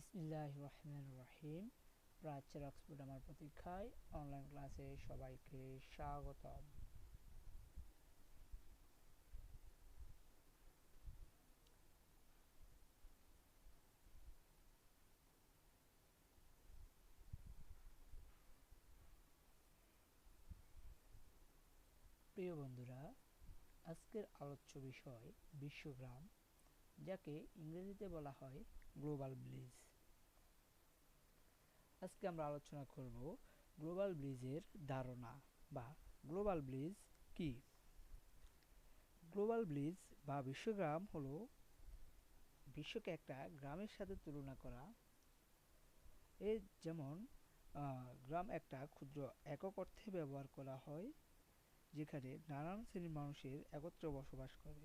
বিসমিল্লাহির রহমানির রহিম। প্রাচ্যের অক্সফোর্ড আমার প্রতীক্ষায় অনলাইন ক্লাসে সবাইকে স্বাগতম। প্রিয় বন্ধুরা, আজকের আলোচ্য বিষয় বিশ্বগ্রাম, যাকে ইংরেজিতে বলা হয় গ্লোবাল ভিলেজ। আজকে আমরা আলোচনা করব গ্লোবাল ভিলেজের ধারণা বা গ্লোবাল ভিলেজ কি। গ্লোবাল ভিলেজ বা বিশ্বগ্রাম হলো বিশ্বকে একটা গ্রামের সাথে তুলনা করা। যেমন গ্রাম একটা ক্ষুদ্র একক অর্থে ব্যবহার করা হয়, যেখানে নানান শ্রেণীর মানুষের একত্রে বসবাস করে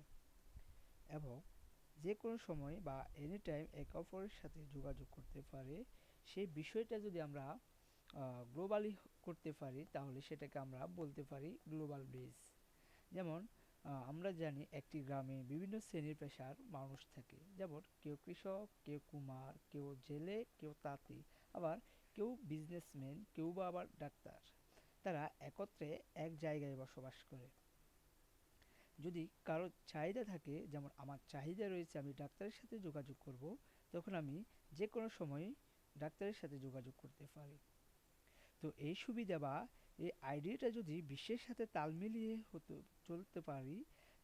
এবং যে কোনো সময় বা এনি টাইম একে অপরের সাথে যোগাযোগ করতে পারে। সেই বিষয়টা যদি আমরা গ্লোবালি করতে পারি, তাহলে সেটাকে আমরা বলতে পারি গ্লোবাল ভিলেজ। যেমন আমরা জানি একটি গ্রামে বিভিন্ন শ্রেণীর পেশার মানুষ থাকে, যেমন কেউ কৃষক, কেউ কুমার, কেউ জেলে, কেউ তাঁতি, আবার কেউ বিজনেসম্যান, কেউ বা আবার ডাক্তার। তারা একত্রে এক জায়গায় বসবাস করে। যদি কারো চাহিদা থাকে, যেমন আমার চাহিদা রয়েছে আমি ডাক্তারের সাথে যোগাযোগ করব, তখন আমি যে কোনো সময় ডাক্তারের সাথে যোগাযোগ করতে পারি। তো এই সুবিধা বা এই আইডিয়াটা যদি বিশ্বের সাথে তাল মিলিয়ে চলতে পারি,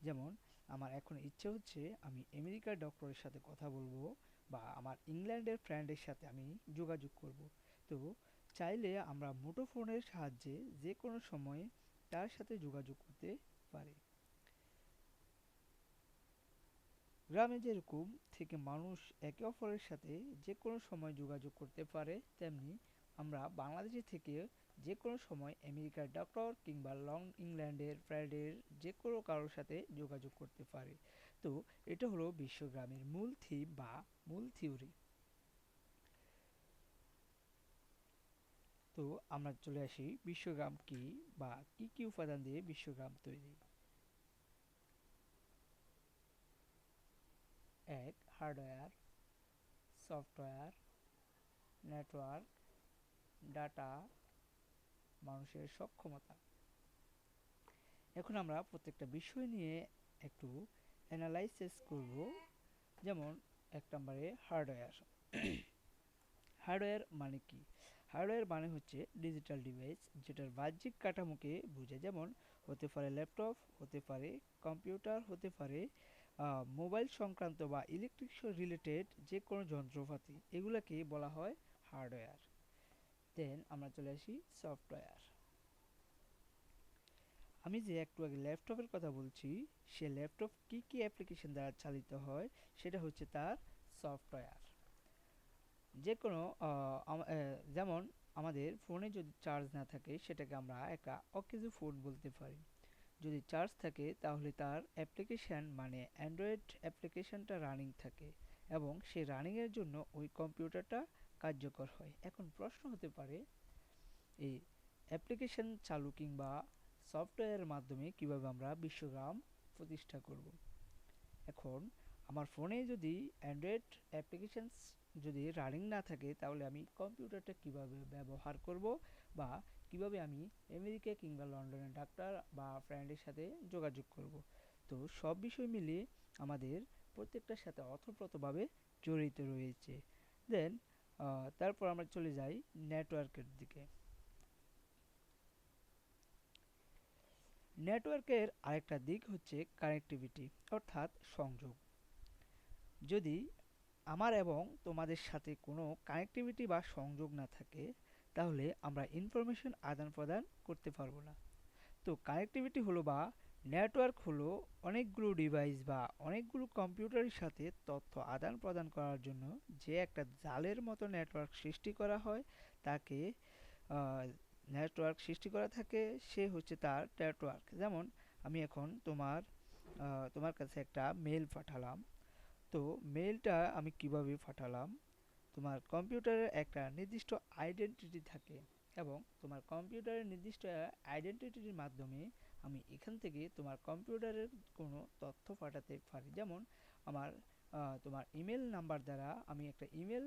যেমন আমার এখন ইচ্ছে হচ্ছে আমি আমেরিকার ডক্টরের সাথে কথা বলবো বা আমার ইংল্যান্ডের ফ্রেন্ডের সাথে আমি যোগাযোগ করব। তো চাইলে আমরা মুঠোফোনের সাহায্যে যে কোনো সময় তার সাথে যোগাযোগ করতে পারি। গ্রামে যেরকম থেকে মানুষ একে অপরের সাথে যে কোনো সময় যোগাযোগ করতে পারে, তেমনি আমরা বাংলাদেশে থেকে যে কোনো সময় আমেরিকার ডক্টর কিংবা লং ইংল্যান্ডের ফ্রেন্ডের যে কোনো কারোর সাথে যোগাযোগ করতে পারে। তো এটা হলো বিশ্বগ্রামের মূল থিম বা মূল থিওরি। তো আমরা চলে আসি বিশ্বগ্রাম কি বা কি কি উপাদান দিয়ে বিশ্বগ্রাম তৈরি। এক, হার্ডওয়্যার, সফটওয়্যার, নেটওয়ার্ক, ডাটা, মানুষের সক্ষমতা। এখন আমরা প্রত্যেকটা বিষয় নিয়ে একটু অ্যানালাইসিস করব। যেমন এক নম্বরে হার্ডওয়্যার। হার্ডওয়্যার মানে কি? হার্ডওয়্যার মানে হচ্ছে ডিজিটাল ডিভাইস, যেটার বাহ্যিক কাঠামোকে বোঝায়। যেমন হতে পারে ল্যাপটপ, হতে পারে কম্পিউটার, হতে পারে মোবাইল সংক্রান্ত বা ইলেকট্রিক রিলেটেড যে কোনো যন্ত্রপাতি, এগুলাকে বলা হয় হার্ডওয়্যার। দেন আমরা চলে আসি সফটওয়্যার। আমি যে একটু আগে ল্যাপটপের কথা বলছি, সে ল্যাপটপ কি কি অ্যাপ্লিকেশন দ্বারা চালিত হয়, সেটা হচ্ছে তার সফটওয়্যার। যে কোনো যেমন আমাদের ফোনে যদি চার্জ না থাকে, সেটাকে আমরা একটা অকেজো ফোন বলতে পারি। যদি চার্জ থাকে, তাহলে তার অ্যাপ্লিকেশান মানে অ্যান্ড্রয়েড অ্যাপ্লিকেশানটা রানিং থাকে এবং সেই রানিংয়ের জন্য ওই কম্পিউটারটা কার্যকর হয়। এখন প্রশ্ন হতে পারে, এই অ্যাপ্লিকেশন চালু কিংবা সফটওয়্যারের মাধ্যমে কিভাবে আমরা বিশ্বগ্রাম প্রতিষ্ঠা করব। এখন আমার ফোনে যদি অ্যান্ড্রয়েড অ্যাপ্লিকেশনস যদি রানিং না থাকে, তাহলে আমি কম্পিউটারটা কিভাবে ব্যবহার করব বা কিভাবে আমি আমেরিকা কিংবা লন্ডনের ডাক্তার বা ফ্রেন্ডের সাথে যোগাযোগ করব। তো সব বিষয় মিলিয়ে আমাদের প্রত্যেকটার সাথে ওতপ্রোতভাবে জড়িত রয়েছে। দেন তারপর আমরা চলে যাই নেটওয়ার্কের দিকে। নেটওয়ার্কের আরেকটা দিক হচ্ছে কানেক্টিভিটি, অর্থাৎ সংযোগ। যদি আমার এবং তোমাদের সাথে কোনো কানেক্টিভিটি বা সংযোগ না থাকে, তাহলে আমরা ইনফরমেশন আদান প্রদান করতে পারবো না। তো কানেক্টিভিটি হলো বা নেটওয়ার্ক হলো অনেকগুলো ডিভাইস বা অনেকগুলো কম্পিউটারের সাথে তথ্য আদান প্রদান করার জন্য যে একটা জালের মতো নেটওয়ার্ক সৃষ্টি করা হয়, তাকে নেটওয়ার্ক সৃষ্টি করা থাকে, সে হচ্ছে তার নেটওয়ার্ক। যেমন আমি এখন তোমার কাছে একটা মেল পাঠালাম। তো মেলটা আমি কিভাবে পাঠালাম, তোমার কম্পিউটারের একটা নির্দিষ্ট আইডেন্টিটি থাকে এবং তোমার কম্পিউটারের নির্দিষ্ট আইডেন্টিটির মাধ্যমে আমি এখান থেকে তোমার কম্পিউটারের কোনো তথ্য পাঠাতে পারি। যেমন আমার তোমার ইমেল নাম্বার দ্বারা আমি একটা ইমেল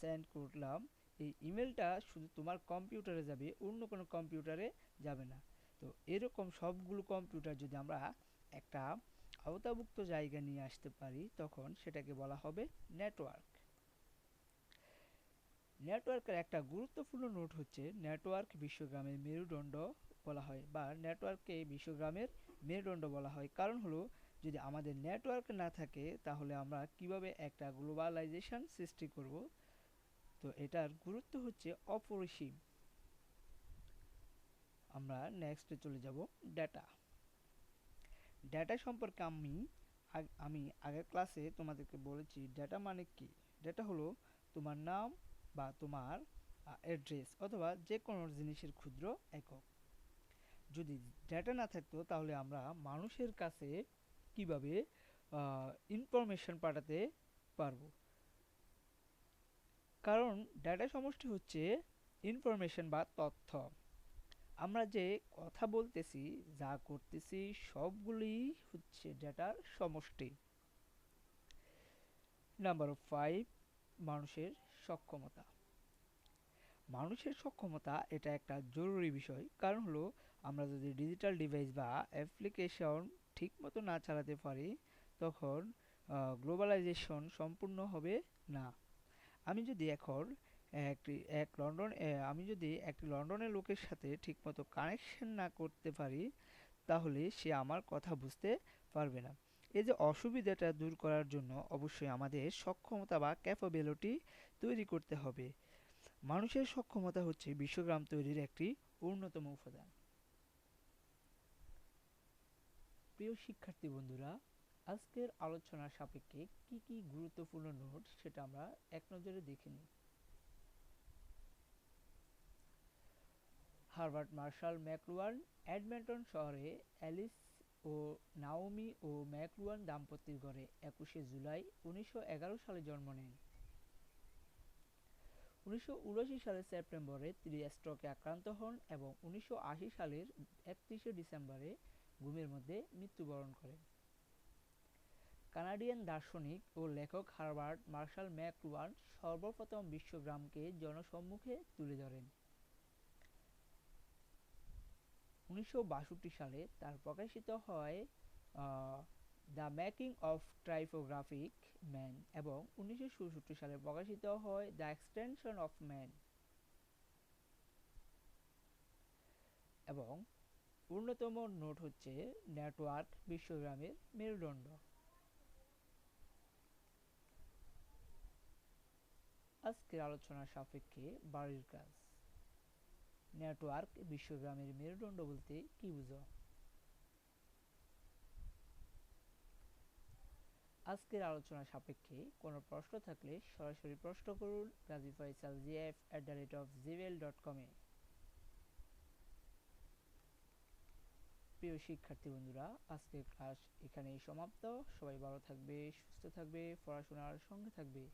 সেন্ড করলাম, এই ইমেলটা শুধু তোমার কম্পিউটারে যাবে, অন্য কোনো কম্পিউটারে যাবে না। তো এরকম সবগুলো কম্পিউটার যদি আমরা একটা আওতাভুক্ত জায়গা নিয়ে আসতে পারি, তখন সেটাকে বলা হবে নেটওয়ার্ক। নেটওয়ার্কের একটা গুরুত্বপূর্ণ নোট হচ্ছে নেটওয়ার্ক বিশ্বগ্রামের মেরুদণ্ড বলা হয়, বা নেটওয়ার্ককে বিশ্বগ্রামের মেরুদণ্ড বলা হয়। কারণ হলো, যদি আমাদের নেটওয়ার্ক না থাকে তাহলে আমরা কিভাবে একটা গ্লোবালাইজেশন সৃষ্টি করব। তো এটার গুরুত্ব হচ্ছে অপরিসীম। আমরা নেক্সটে চলে যাব ডেটা। ডেটা সম্পর্কে আমি আগের ক্লাসে তোমাদেরকে বলেছি ডেটা মানে কি। ডেটা হলো তোমার নাম বা তোমার অ্যাড্রেস অথবা যে কোনো জিনিসের ক্ষুদ্র একক। যদি ডেটা না থাকতো তাহলে আমরা মানুষের কাছে কিভাবে ইনফরমেশন পাঠাতে পারবো। কারণ ডেটা সমষ্টি হচ্ছে ইনফরমেশন বা তথ্য। আমরা যে কথা বলতেছি, যা করতেছি, সবগুলি হচ্ছে ডেটার সমষ্টি। নাম্বার 5, মানুষের সক্ষমতা। মানুষের সক্ষমতা এটা একটা জরুরি বিষয়। কারণ হলো, আমরা যদি ডিজিটাল ডিভাইস বা অ্যাপ্লিকেশন ঠিকমতো না চালাতে পারি, তখন গ্লোবালাইজেশন সম্পূর্ণ হবে না। আমি যদি এখন আমি যদি একটি লন্ডনের লোকের সাথে ঠিকমতো কানেকশন না করতে পারি, তাহলে সে আমার কথা বুঝতে পারবে না। এই যে অসুবিধাটা দূর করার জন্য অবশ্যই আমাদের সক্ষমতা বা ক্যাপাবিলিটি তৈরি করতে হবে। মানুষের সক্ষমতা হচ্ছে বিশ্বগ্রাম তৈরির একটি অন্যতম উপাদান। প্রিয় শিক্ষার্থী বন্ধুরা, আজকের আলোচনার সাপেক্ষে কি কি গুরুত্বপূর্ণ নোট সেটা আমরা এক নজরে দেখে নিই। হার্বার্ট মার্শাল ম্যাকলুহান এডমন্টন শহরে অ্যালিস ও নাওমি ও ম্যাকলুহান দাম্পতির ঘরে 21শে জুলাই 1911 সালে জন্ম নেন। 1979 সালের সেপ্টেম্বরে তিনি স্ট্রোকে আক্রান্ত হন এবং 1980 সালের 31শে ডিসেম্বরে ঘুমের মধ্যে মৃত্যুবরণ করেন। কানাডিয়ান দার্শনিক ও লেখক হার্বার্ট মার্শাল ম্যাকলুহান সর্বপ্রথম বিশ্বগ্রামকে জনসম্মুখে তুলে ধরেন। 1962 সালে তার প্রকাশিত হয় the making of typographic man এবং 1967 সালে প্রকাশিত হয় দ্য এক্সটেনশন অফ ম্যান। এবং অন্যতম নোট হচ্ছে নেটওয়ার্ক বিশ্বগ্রামের মেরুদণ্ড। আজকের আলোচনার সাপেক্ষে বাড়ির কাজ। নেটওয়ার্ক বিশ্বগ্রামের মেরুদণ্ড বলতে কি বুঝো? আজকের আলোচনার সাপেক্ষে কোনো প্রশ্ন থাকলে সরাসরি প্রশ্ন করুন gazifaisalgf@gmail.com এ। প্রিয় শিক্ষার্থী বন্ধুরা, আজকের ক্লাস এখানেই সমাপ্ত। সবাই ভালো থাকবে, সুস্থ থাকবে, পড়াশোনার সঙ্গে থাকবে।